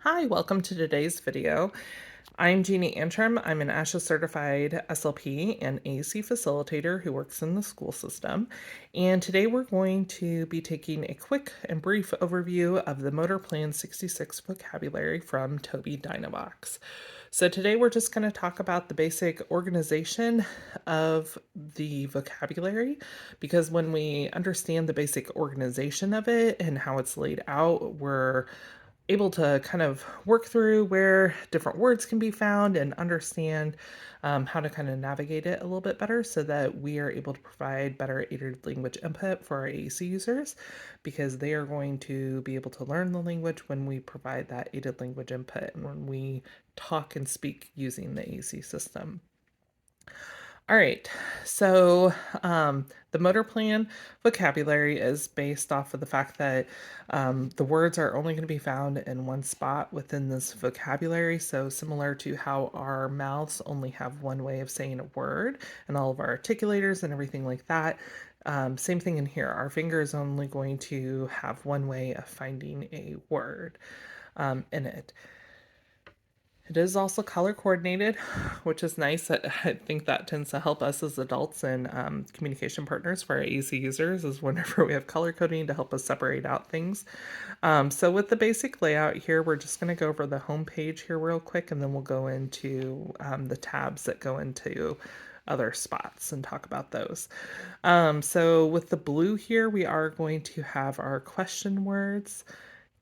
Hi, welcome to today's video. I'm Jeannie Antrim. I'm an ASHA certified SLP and AAC facilitator who works in the school system. And today we're going to be taking a quick and brief overview of the Motor Plan 66 vocabulary from Tobii Dynavox. So today we're just going to talk about the basic organization of the vocabulary, because when we understand the basic organization of it and how it's laid out, we're able to kind of work through where different words can be found and understand how to kind of navigate it a little bit better so that we are able to provide better aided language input for our AAC users, because they are going to be able to learn the language when we provide that aided language input and when we talk and speak using the AAC system. All right, so the motor plan vocabulary is based off of the fact that the words are only going to be found in one spot within this vocabulary. So similar to how our mouths only have one way of saying a word and all of our articulators and everything like that. Same thing in here. Our finger is only going to have one way of finding a word in it. It is also color coordinated, which is nice. I think that tends to help us as adults and communication partners for our AAC users, is whenever we have color coding to help us separate out things. So with the basic layout here, we're just going to go over the home page here real quick, and then we'll go into the tabs that go into other spots and talk about those. So with the blue here, we are going to have our question words.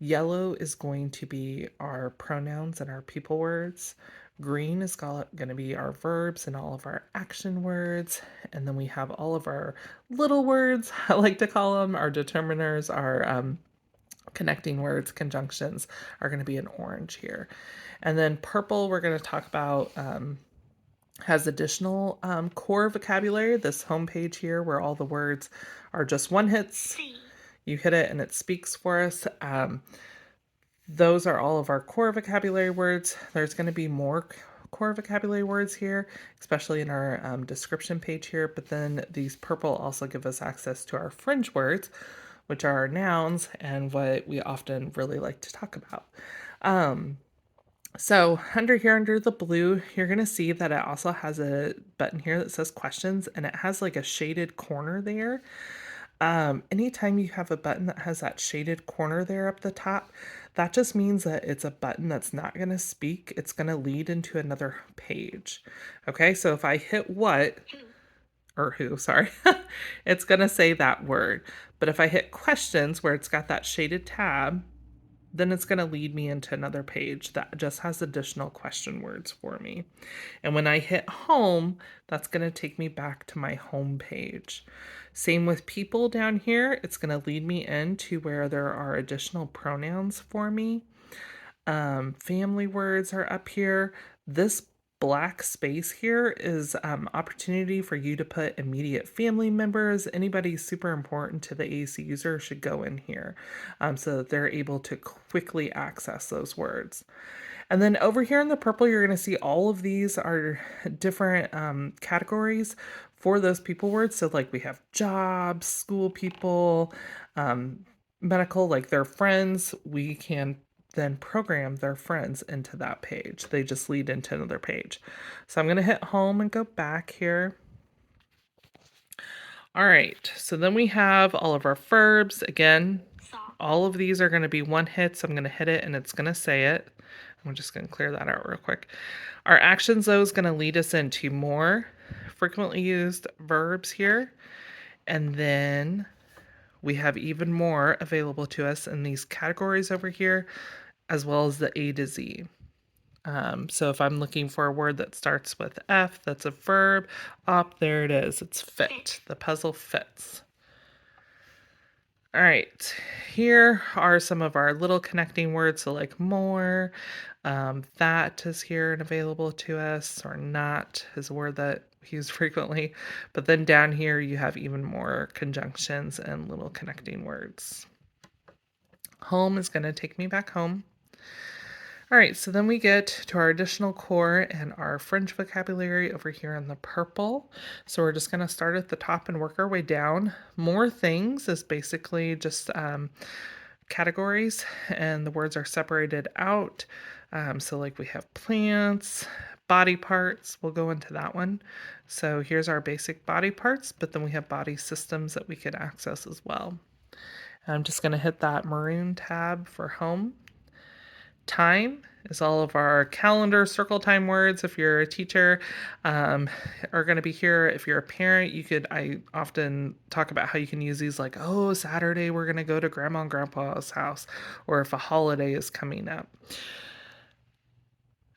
Yellow is going to be our pronouns and our people words. Green is going to be our verbs and all of our action words. And then we have all of our little words, I like to call them, our determiners, our connecting words, conjunctions are going to be in orange here. And then purple, we're going to talk about has additional core vocabulary. This homepage here, where all the words are just one hits. You hit it and it speaks for us. Those are all of our core vocabulary words. There's going to be more core vocabulary words here, especially in our description page here, but then these purple also give us access to our fringe words, which are our nouns and what we often really like to talk about. So under the blue, you're going to see that it also has a button here that says questions, and it has like a shaded corner there. Anytime you have a button that has that shaded corner there up the top, that just means that it's a button that's not going to speak. It's going to lead into another page. Okay, so if I hit what, or who, sorry, it's going to say that word. But if I hit questions where it's got that shaded tab, then it's going to lead me into another page that just has additional question words for me. And when I hit home, that's going to take me back to my home page. Same with people down here. It's going to lead me into where there are additional pronouns for me. Family words are up here. This black space here is opportunity for you to put immediate family members. Anybody super important to the AAC user should go in here so that they're able to quickly access those words. And then over here in the purple, you're going to see all of these are different categories for those people words. So like we have jobs, school people, medical, like their friends. We can then program their friends into that page. They just lead into another page. So I'm going to hit home and go back here. All right, so then we have all of our verbs. Again, all of these are going to be one hit, so I'm going to hit it and it's going to say it. I'm just going to clear that out real quick. Our actions, though, is going to lead us into more frequently used verbs here. And then we have even more available to us in these categories over here, as well as the A to Z. So if I'm looking for a word that starts with F, that's a verb. There it is. It's fit. The puzzle fits. All right, here are some of our little connecting words. So like more, that is here and available to us, or not is a word that we use frequently. But then down here, you have even more conjunctions and little connecting words. Home is going to take me back home. All right, so then we get to our additional core and our fringe vocabulary over here in the purple. So we're just going to start at the top and work our way down. More things is basically just categories, and the words are separated out. So like we have plants, body parts, we'll go into that one. So here's our basic body parts, but then we have body systems that we could access as well. I'm just going to hit that maroon tab for home. Time is all of our calendar circle time words. If you're a teacher, are going to be here. If you're a parent, I often talk about how you can use these, like, oh, Saturday we're going to go to grandma and grandpa's house, or if a holiday is coming up.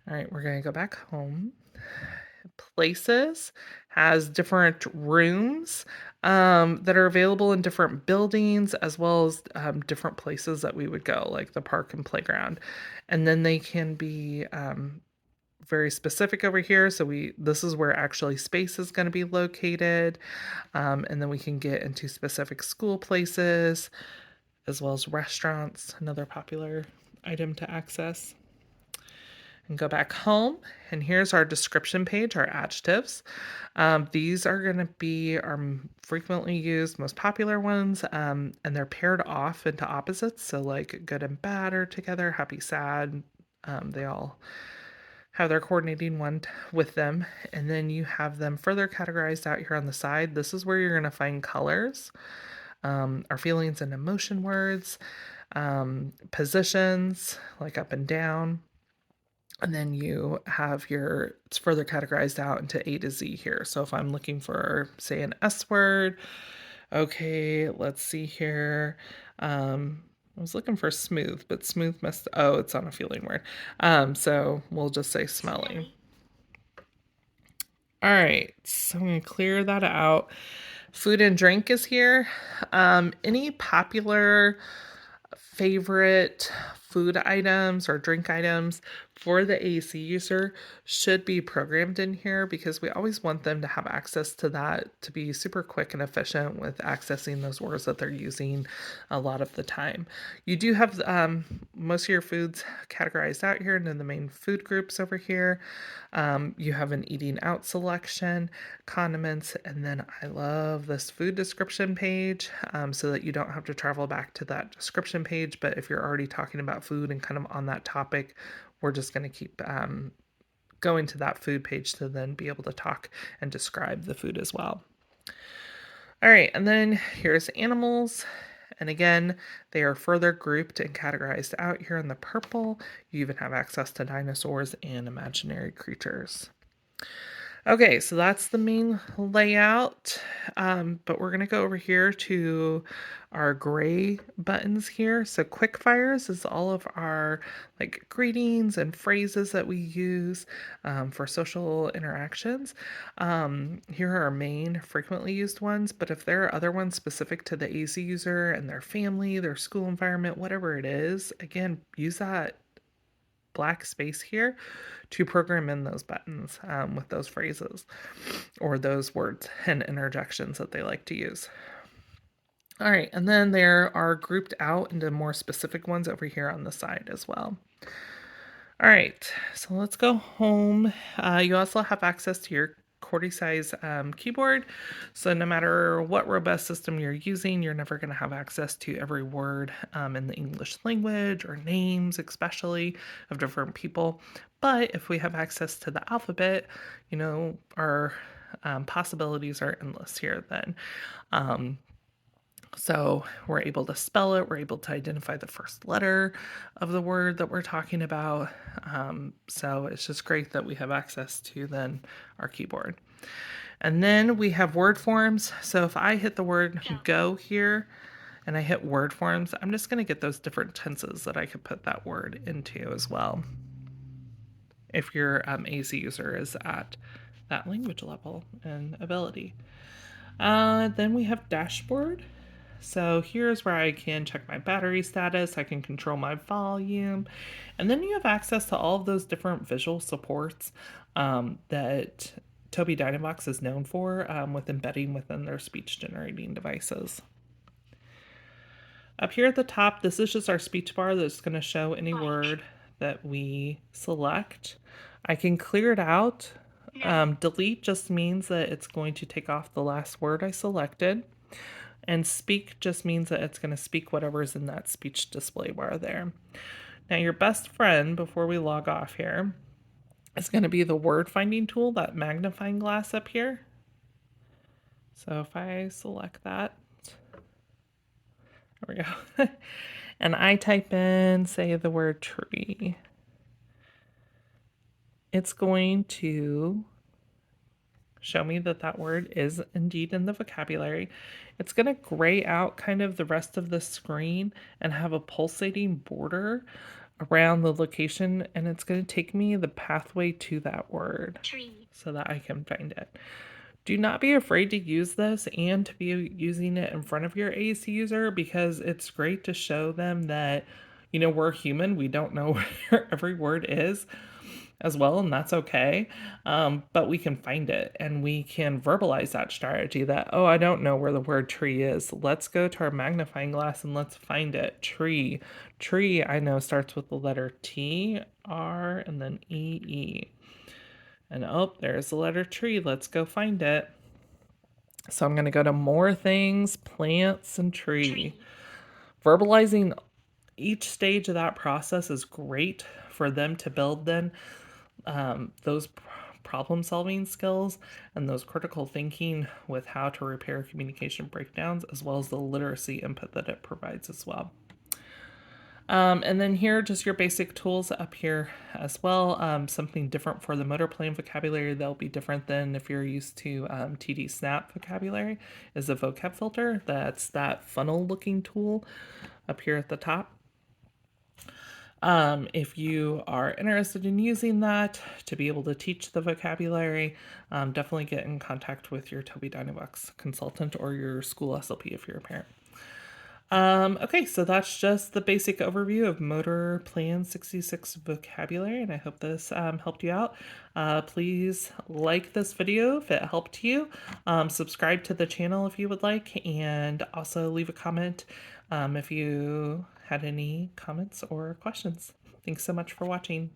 All right, we're going to go back home. Places has different rooms that are available in different buildings, as well as different places that we would go, like the park and playground. And then they can be very specific over here. So this is where actually space is going to be located. And then we can get into specific school places, as well as restaurants, another popular item to access. And go back home, and here's our description page, our adjectives. These are going to be our frequently used, most popular ones, and they're paired off into opposites. So like good and bad are together, happy, sad. They all have their coordinating one with them, and then you have them further categorized out here on the side. This is where you're going to find colors, our feelings and emotion words, positions like up and down. And then you have it's further categorized out into A to Z here. So if I'm looking for, say, an S word, okay, let's see here. I was looking for smooth, but smooth it's on a feeling word. So we'll just say smelling. All right, so I'm going to clear that out. Food and drink is here. Any popular favorite food items or drink items for the AAC user should be programmed in here, because we always want them to have access to that to be super quick and efficient with accessing those words that they're using a lot of the time. You do have most of your foods categorized out here into the main food groups over here. You have an eating out selection, condiments, and then I love this food description page, so that you don't have to travel back to that description page. But if you're already talking about food and kind of on that topic, we're just going to keep going to that food page to then be able to talk and describe the food as well. All right, and then here's animals. And again, they are further grouped and categorized out here in the purple. You even have access to dinosaurs and imaginary creatures. Okay, so that's the main layout, but we're going to go over here to our gray buttons here. So quick fires is all of our like greetings and phrases that we use for social interactions. Here are our main frequently used ones, but if there are other ones specific to the AAC user and their family, their school environment, whatever it is, again, use that black space here to program in those buttons with those phrases or those words and interjections that they like to use. All right, and then there are grouped out into more specific ones over here on the side as well. All right, so let's go home. You also have access to your QWERTY size keyboard. So no matter what robust system you're using, you're never going to have access to every word in the English language or names, especially of different people. But if we have access to the alphabet, our possibilities are endless here then. So we're able to spell it, we're able to identify the first letter of the word that we're talking about. So it's just great that we have access to then our keyboard. And then we have word forms. So if I hit the word go here and I hit word forms, I'm just going to get those different tenses that I could put that word into as well, if your AAC user is at that language level and ability. Then we have dashboard. So here's where I can check my battery status, I can control my volume, and then you have access to all of those different visual supports that Tobii Dynavox is known for with embedding within their speech generating devices. Up here at the top, this is just our speech bar that's going to show any word that we select. I can clear it out. Delete just means that it's going to take off the last word I selected. And speak just means that it's going to speak whatever's in that speech display bar there. Now, your best friend, before we log off here, is going to be the word finding tool, that magnifying glass up here. So if I select that, there we go. And I type in, say, the word tree, it's going to show me that that word is indeed in the vocabulary. It's going to gray out kind of the rest of the screen and have a pulsating border around the location, and it's going to take me the pathway to that word so that I can find it. Do not be afraid to use this and to be using it in front of your AAC user, because it's great to show them that, we're human. We don't know where every word is as well, and that's okay. But we can find it and we can verbalize that strategy that, oh, I don't know where the word tree is. Let's go to our magnifying glass and let's find it. Tree. Tree, I know, starts with the letter T, R, and then E, E. And oh, there's the letter tree. Let's go find it. So I'm going to go to more things, plants, and tree. Verbalizing each stage of that process is great for them to build then those problem solving skills and those critical thinking with how to repair communication breakdowns, as well as the literacy input that it provides as well. And then here, just your basic tools up here as well. Something different for the motor plan vocabulary that'll be different than if you're used to TD Snap vocabulary is a vocab filter. That's that funnel looking tool up here at the top. If you are interested in using that to be able to teach the vocabulary, definitely get in contact with your Tobii Dynavox consultant or your school SLP if you're a parent. Okay, so that's just the basic overview of Motor Plan 66 vocabulary, and I hope this helped you out. Please like this video if it helped you. Subscribe to the channel if you would like, and also leave a comment if you had any comments or questions. Thanks so much for watching.